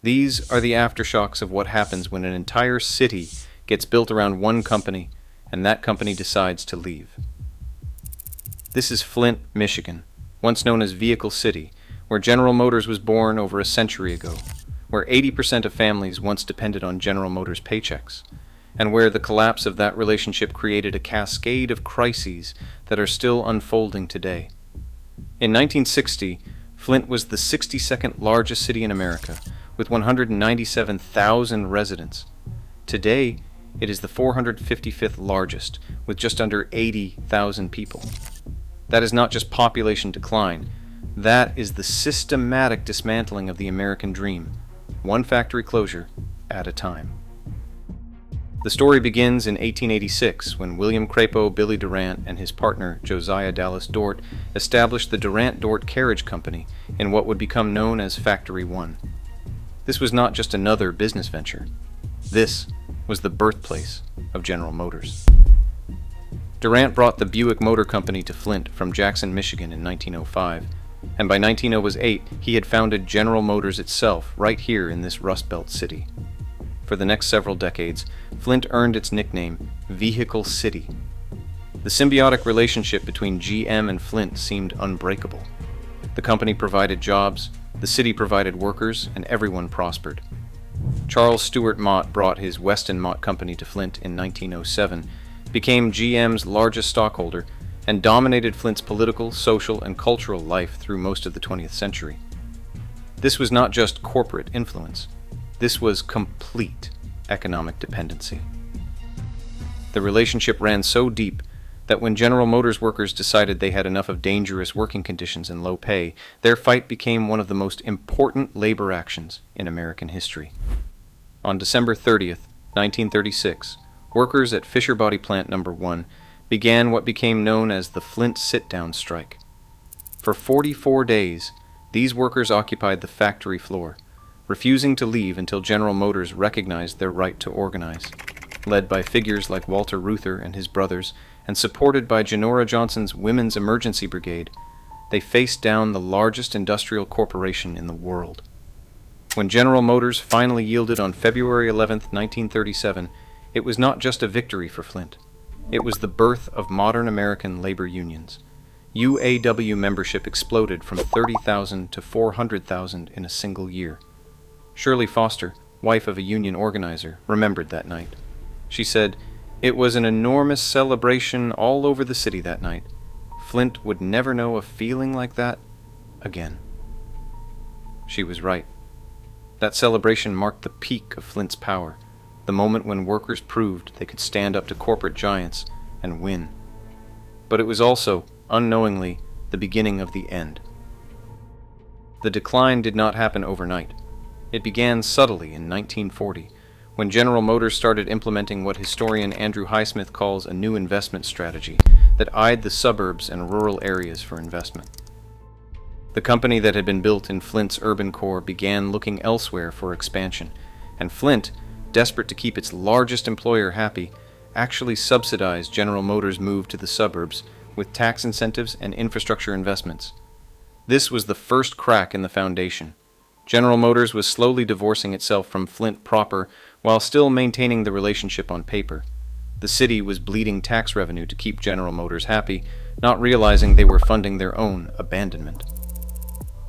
These are the aftershocks of what happens when an entire city gets built around one company and that company decides to leave. This is Flint, Michigan, once known as Vehicle City, where General Motors was born over a century ago, where 80% of families once depended on General Motors paychecks, and where the collapse of that relationship created a cascade of crises that are still unfolding today. In 1960, Flint was the 62nd largest city in America, with 197,000 residents. Today, it is the 455th largest, with just under 80,000 people. That is not just population decline, that is the systematic dismantling of the American dream, one factory closure at a time. The story begins in 1886 when William Crapo Billy Durant and his partner Josiah Dallas Dort established the Durant-Dort Carriage Company in what would become known as Factory 1. This was not just another business venture. This was the birthplace of General Motors. Durant brought the Buick Motor Company to Flint from Jackson, Michigan in 1905, and by 1908 he had founded General Motors itself right here in this Rust Belt city. For the next several decades, Flint earned its nickname Vehicle City. The symbiotic relationship between GM and Flint seemed unbreakable. The company provided jobs, the city provided workers, and everyone prospered. Charles Stewart Mott brought his Weston Mott Company to Flint in 1907, became GM's largest stockholder, and dominated Flint's political, social, and cultural life through most of the 20th century. This was not just corporate influence. This was complete economic dependency. The relationship ran so deep that when General Motors workers decided they had enough of dangerous working conditions and low pay, their fight became one of the most important labor actions in American history. On December 30th, 1936, workers at Fisher Body Plant No. 1 began what became known as the Flint sit-down strike. For 44 days, these workers occupied the factory floor, refusing to leave until General Motors recognized their right to organize. Led by figures like Walter Reuther and his brothers, and supported by Genora Johnson's Women's Emergency Brigade, they faced down the largest industrial corporation in the world. When General Motors finally yielded on February 11, 1937, it was not just a victory for Flint. It was the birth of modern American labor unions. UAW membership exploded from 30,000 to 400,000 in a single year. Shirley Foster, wife of a union organizer, remembered that night. She said, "It was an enormous celebration all over the city that night. Flint would never know a feeling like that again." She was right. That celebration marked the peak of Flint's power, the moment when workers proved they could stand up to corporate giants and win. But it was also, unknowingly, the beginning of the end. The decline did not happen overnight. It began subtly in 1940, when General Motors started implementing what historian Andrew Highsmith calls a new investment strategy that eyed the suburbs and rural areas for investment. The company that had been built in Flint's urban core began looking elsewhere for expansion, and Flint, desperate to keep its largest employer happy, actually subsidized General Motors' move to the suburbs with tax incentives and infrastructure investments. This was the first crack in the foundation. General Motors was slowly divorcing itself from Flint proper while still maintaining the relationship on paper. The city was bleeding tax revenue to keep General Motors happy, not realizing they were funding their own abandonment.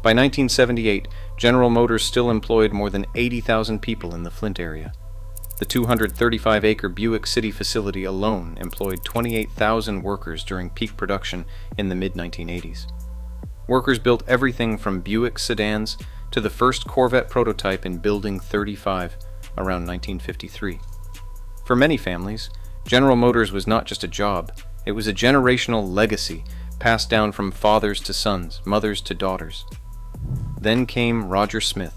By 1978, General Motors still employed more than 80,000 people in the Flint area. The 235-acre Buick City facility alone employed 28,000 workers during peak production in the mid-1980s. Workers built everything from Buick sedans to the first Corvette prototype in Building 35 around 1953. For many families, General Motors was not just a job, it was a generational legacy passed down from fathers to sons, mothers to daughters. Then came Roger Smith.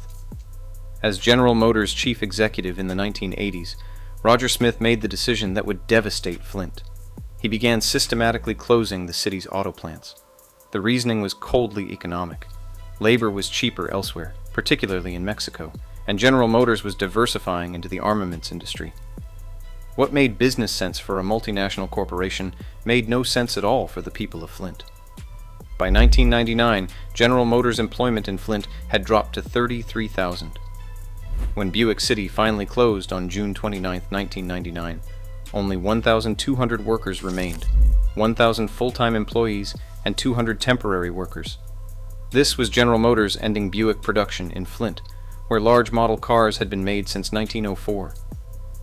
As General Motors' chief executive in the 1980s, Roger Smith made the decision that would devastate Flint. He began systematically closing the city's auto plants. The reasoning was coldly economic. Labor was cheaper elsewhere, particularly in Mexico, and General Motors was diversifying into the armaments industry. What made business sense for a multinational corporation made no sense at all for the people of Flint. By 1999, General Motors' employment in Flint had dropped to 33,000. When Buick City finally closed on June 29, 1999, only 1,200 workers remained, 1,000 full-time employees and 200 temporary workers. This was General Motors ending Buick production in Flint, where large model cars had been made since 1904.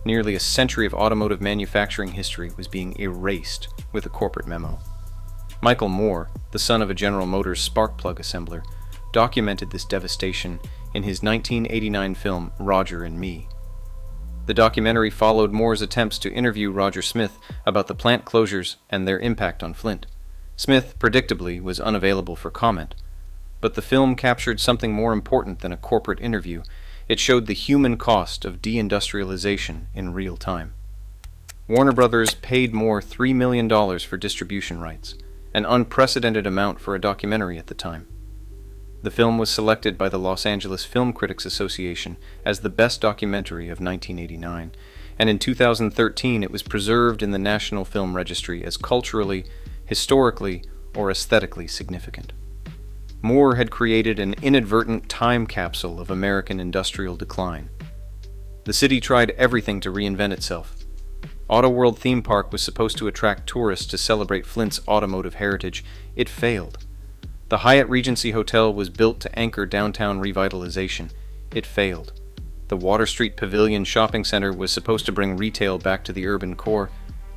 Nearly a century of automotive manufacturing history was being erased with a corporate memo. Michael Moore, the son of a General Motors spark plug assembler, documented this devastation in his 1989 film Roger and Me. The documentary followed Moore's attempts to interview Roger Smith about the plant closures and their impact on Flint. Smith, predictably, was unavailable for comment. But the film captured something more important than a corporate interview. It showed the human cost of deindustrialization in real time. Warner Brothers paid Moore $3 million for distribution rights, an unprecedented amount for a documentary at the time. The film was selected by the Los Angeles Film Critics Association as the best documentary of 1989, and in 2013 it was preserved in the National Film Registry as culturally, historically, or aesthetically significant. Moore had created an inadvertent time capsule of American industrial decline. The city tried everything to reinvent itself. Autoworld theme park was supposed to attract tourists to celebrate Flint's automotive heritage. It failed. The Hyatt Regency Hotel was built to anchor downtown revitalization. It failed. The Water Street Pavilion Shopping Center was supposed to bring retail back to the urban core.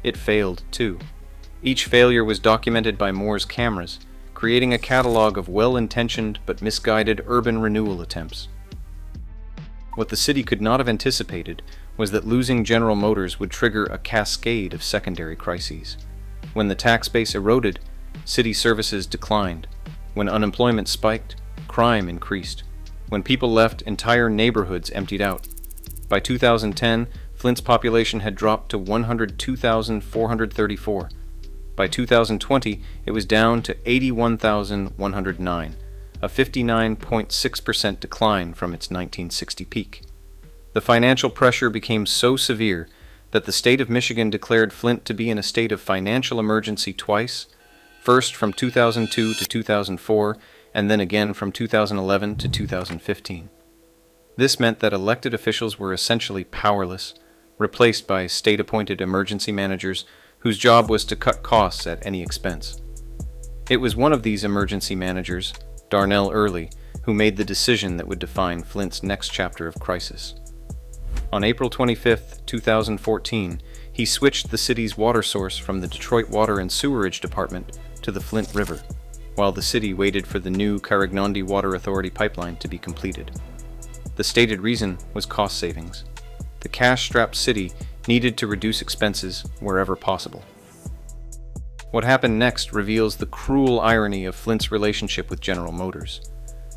It failed, too. Each failure was documented by Moore's cameras, creating a catalog of well-intentioned but misguided urban renewal attempts. What the city could not have anticipated was that losing General Motors would trigger a cascade of secondary crises. When the tax base eroded, city services declined. When unemployment spiked, crime increased. When people left, entire neighborhoods emptied out. By 2010, Flint's population had dropped to 102,434. By 2020, it was down to 81,109, a 59.6% decline from its 1960 peak. The financial pressure became so severe that the state of Michigan declared Flint to be in a state of financial emergency twice, first from 2002 to 2004, and then again from 2011 to 2015. This meant that elected officials were essentially powerless, replaced by state-appointed emergency managers whose job was to cut costs at any expense. It was one of these emergency managers, Darnell Early, who made the decision that would define Flint's next chapter of crisis. On April 25, 2014, he switched the city's water source from the Detroit Water and Sewerage Department to the Flint River, while the city waited for the new Carignan Water Authority pipeline to be completed. The stated reason was cost savings. The cash-strapped city needed to reduce expenses wherever possible. What happened next reveals the cruel irony of Flint's relationship with General Motors.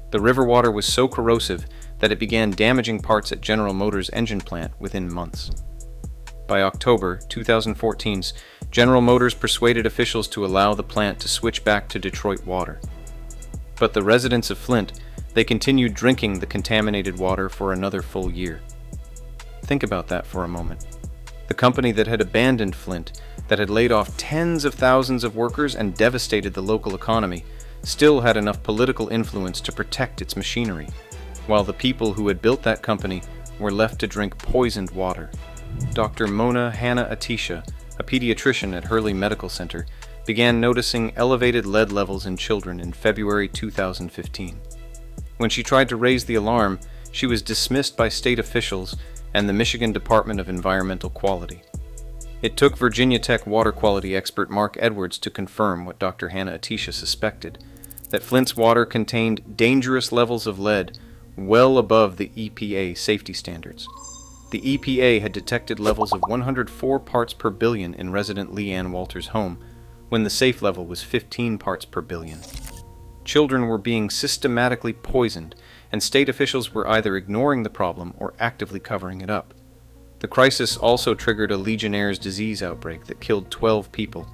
The river water was so corrosive that it began damaging parts at General Motors' engine plant within months. By October 2014, General Motors persuaded officials to allow the plant to switch back to Detroit water. But the residents of Flint, they continued drinking the contaminated water for another full year. Think about that for a moment. The company that had abandoned Flint, that had laid off tens of thousands of workers and devastated the local economy, still had enough political influence to protect its machinery, while the people who had built that company were left to drink poisoned water. Dr. Mona Hanna-Attisha, a pediatrician at Hurley Medical Center, began noticing elevated lead levels in children in February 2015. When she tried to raise the alarm, she was dismissed by state officials and the Michigan Department of Environmental Quality. It took Virginia Tech water quality expert Mark Edwards to confirm what Dr. Hanna-Attisha suspected, that Flint's water contained dangerous levels of lead well above the EPA safety standards. The EPA had detected levels of 104 parts per billion in resident Leanne Walters' home, when the safe level was 15 parts per billion. Children were being systematically poisoned, and state officials were either ignoring the problem or actively covering it up. The crisis also triggered a Legionnaire's disease outbreak that killed 12 people,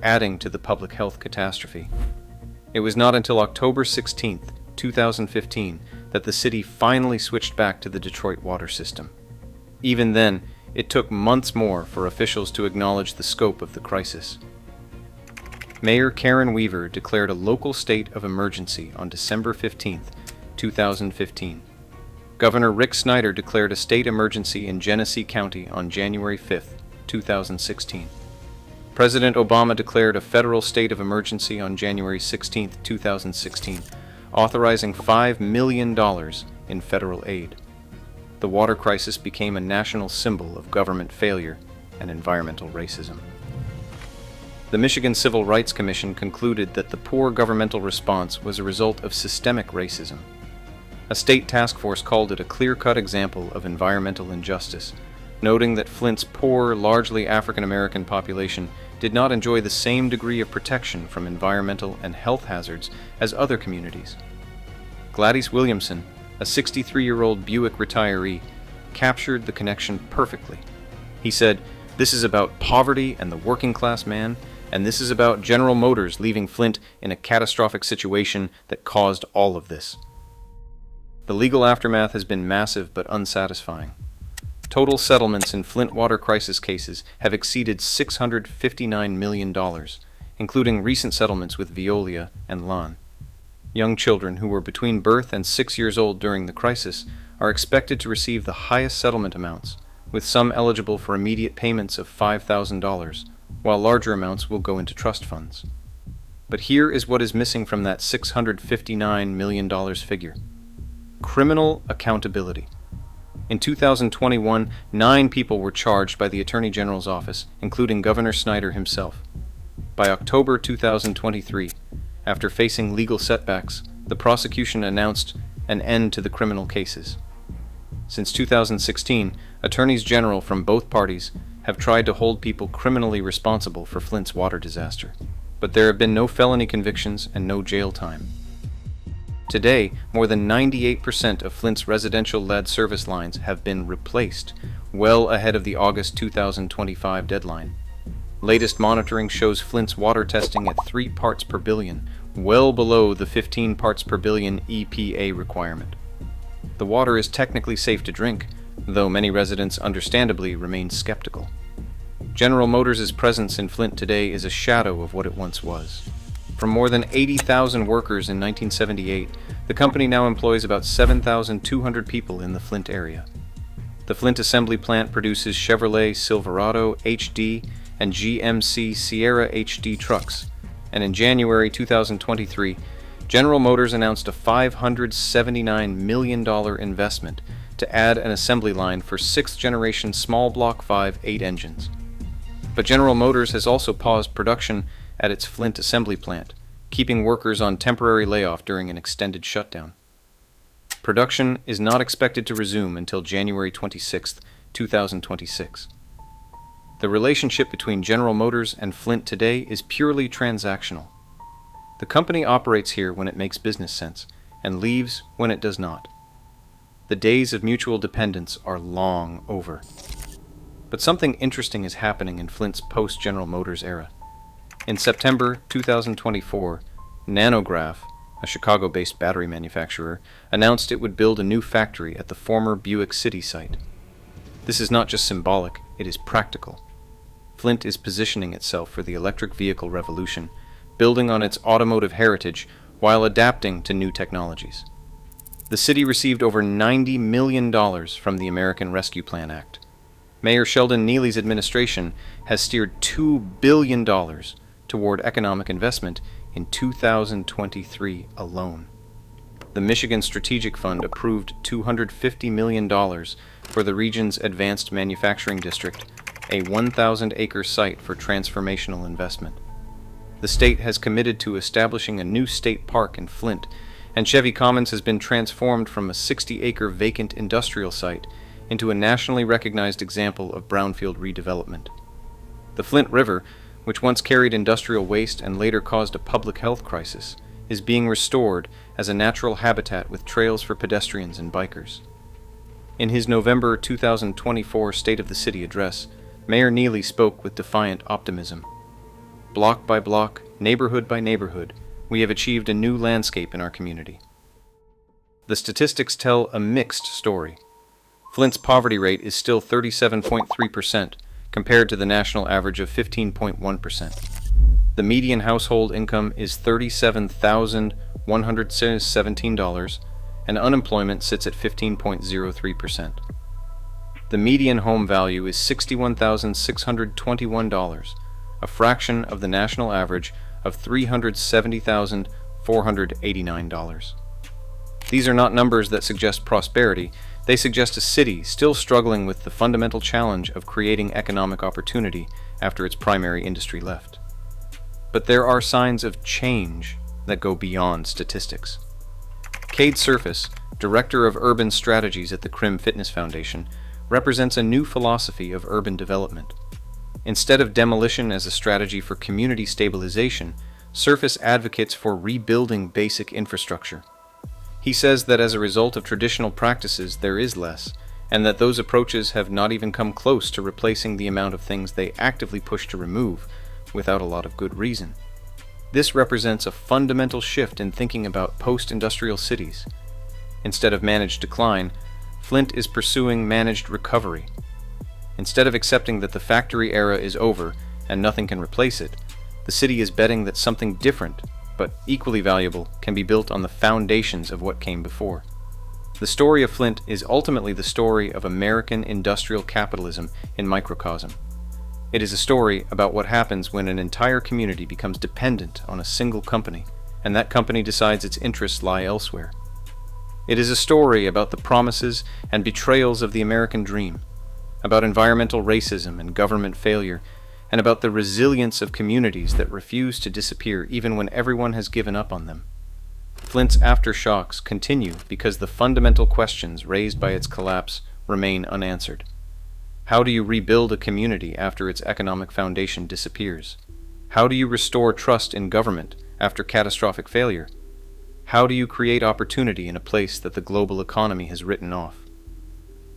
adding to the public health catastrophe. It was not until October 16, 2015, that the city finally switched back to the Detroit water system. Even then, it took months more for officials to acknowledge the scope of the crisis. Mayor Karen Weaver declared a local state of emergency on December 15, 2015. Governor Rick Snyder declared a state emergency in Genesee County on January 5, 2016. President Obama declared a federal state of emergency on January 16, 2016, authorizing $5 million in federal aid. The water crisis became a national symbol of government failure and environmental racism. The Michigan Civil Rights Commission concluded that the poor governmental response was a result of systemic racism. A state task force called it a clear-cut example of environmental injustice, noting that Flint's poor, largely African-American population did not enjoy the same degree of protection from environmental and health hazards as other communities. Gladys Williamson, a 63-year-old Buick retiree, captured the connection perfectly. He said, "This is about poverty and the working-class man, and this is about General Motors leaving Flint in a catastrophic situation that caused all of this." The legal aftermath has been massive but unsatisfying. Total settlements in Flint water crisis cases have exceeded $659 million, including recent settlements with Veolia and Lon. Young children who were between birth and 6 years old during the crisis are expected to receive the highest settlement amounts, with some eligible for immediate payments of $5,000, while larger amounts will go into trust funds. But here is what is missing from that $659 million figure: criminal accountability. In 2021, 9 people were charged by the Attorney General's office, including Governor Snyder himself. By October 2023, after facing legal setbacks, the prosecution announced an end to the criminal cases. Since 2016, attorneys general from both parties have tried to hold people criminally responsible for Flint's water disaster, but there have been no felony convictions and no jail time. Today, more than 98% of Flint's residential lead service lines have been replaced, well ahead of the August 2025 deadline. Latest monitoring shows Flint's water testing at 3 parts per billion, well below the 15 parts per billion EPA requirement. The water is technically safe to drink, though many residents understandably remain skeptical. General Motors' presence in Flint today is a shadow of what it once was. From more than 80,000 workers in 1978, the company now employs about 7,200 people in the Flint area. The Flint assembly plant produces Chevrolet Silverado HD and GMC Sierra HD trucks, and in January 2023, General Motors announced a $579 million investment to add an assembly line for 6th-generation small block 5.8 engines. But General Motors has also paused production at its Flint assembly plant, keeping workers on temporary layoff during an extended shutdown. Production is not expected to resume until January 26, 2026. The relationship between General Motors and Flint today is purely transactional. The company operates here when it makes business sense, and leaves when it does not. The days of mutual dependence are long over. But something interesting is happening in Flint's post-General Motors era. In September 2024, Nanograph, a Chicago-based battery manufacturer, announced it would build a new factory at the former Buick City site. This is not just symbolic, it is practical. Flint is positioning itself for the electric vehicle revolution, building on its automotive heritage while adapting to new technologies. The city received over $90 million from the American Rescue Plan Act. Mayor Sheldon Neely's administration has steered $2 billion toward economic investment in 2023 alone. The Michigan Strategic Fund approved $250 million for the region's Advanced Manufacturing District, a 1,000-acre site for transformational investment. The state has committed to establishing a new state park in Flint, and Chevy Commons has been transformed from a 60-acre vacant industrial site into a nationally recognized example of brownfield redevelopment. The Flint River, which once carried industrial waste and later caused a public health crisis, is being restored as a natural habitat with trails for pedestrians and bikers. In his November 2024 State of the City address, Mayor Neely spoke with defiant optimism. Block by block, neighborhood by neighborhood, we have achieved a new landscape in our community. The statistics tell a mixed story. Flint's poverty rate is still 37.3%, compared to the national average of 15.1%. The median household income is $37,117, and unemployment sits at 15.03%. The median home value is $61,621, a fraction of the national average of $370,489. These are not numbers that suggest prosperity. They suggest a city still struggling with the fundamental challenge of creating economic opportunity after its primary industry left. But there are signs of change that go beyond statistics. Cade Surface, Director of Urban Strategies at the Crim Fitness Foundation, represents a new philosophy of urban development. Instead of demolition as a strategy for community stabilization, Surface advocates for rebuilding basic infrastructure. He says that as a result of traditional practices there is less, and that those approaches have not even come close to replacing the amount of things they actively push to remove, without a lot of good reason. This represents a fundamental shift in thinking about post-industrial cities. Instead of managed decline, Flint is pursuing managed recovery. Instead of accepting that the factory era is over and nothing can replace it, the city is betting that something different, but equally valuable, can be built on the foundations of what came before. The story of Flint is ultimately the story of American industrial capitalism in microcosm. It is a story about what happens when an entire community becomes dependent on a single company, and that company decides its interests lie elsewhere. It is a story about the promises and betrayals of the American dream, about environmental racism and government failure, and about the resilience of communities that refuse to disappear even when everyone has given up on them. Flint's aftershocks continue because the fundamental questions raised by its collapse remain unanswered. How do you rebuild a community after its economic foundation disappears? How do you restore trust in government after catastrophic failure? How do you create opportunity in a place that the global economy has written off?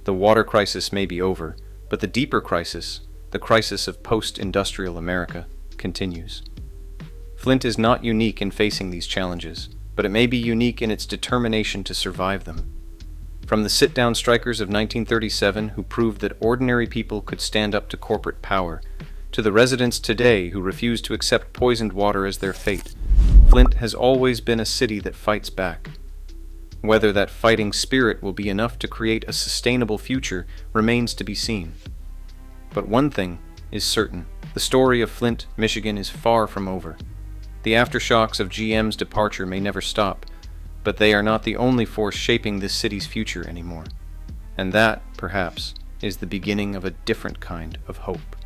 The water crisis may be over, but the deeper crisis, the crisis of post-industrial America, continues. Flint is not unique in facing these challenges, but it may be unique in its determination to survive them. From the sit-down strikers of 1937 who proved that ordinary people could stand up to corporate power, to the residents today who refuse to accept poisoned water as their fate, Flint has always been a city that fights back. Whether that fighting spirit will be enough to create a sustainable future remains to be seen. But one thing is certain: the story of Flint, Michigan is far from over. The aftershocks of GM's departure may never stop, but they are not the only force shaping this city's future anymore. And that, perhaps, is the beginning of a different kind of hope.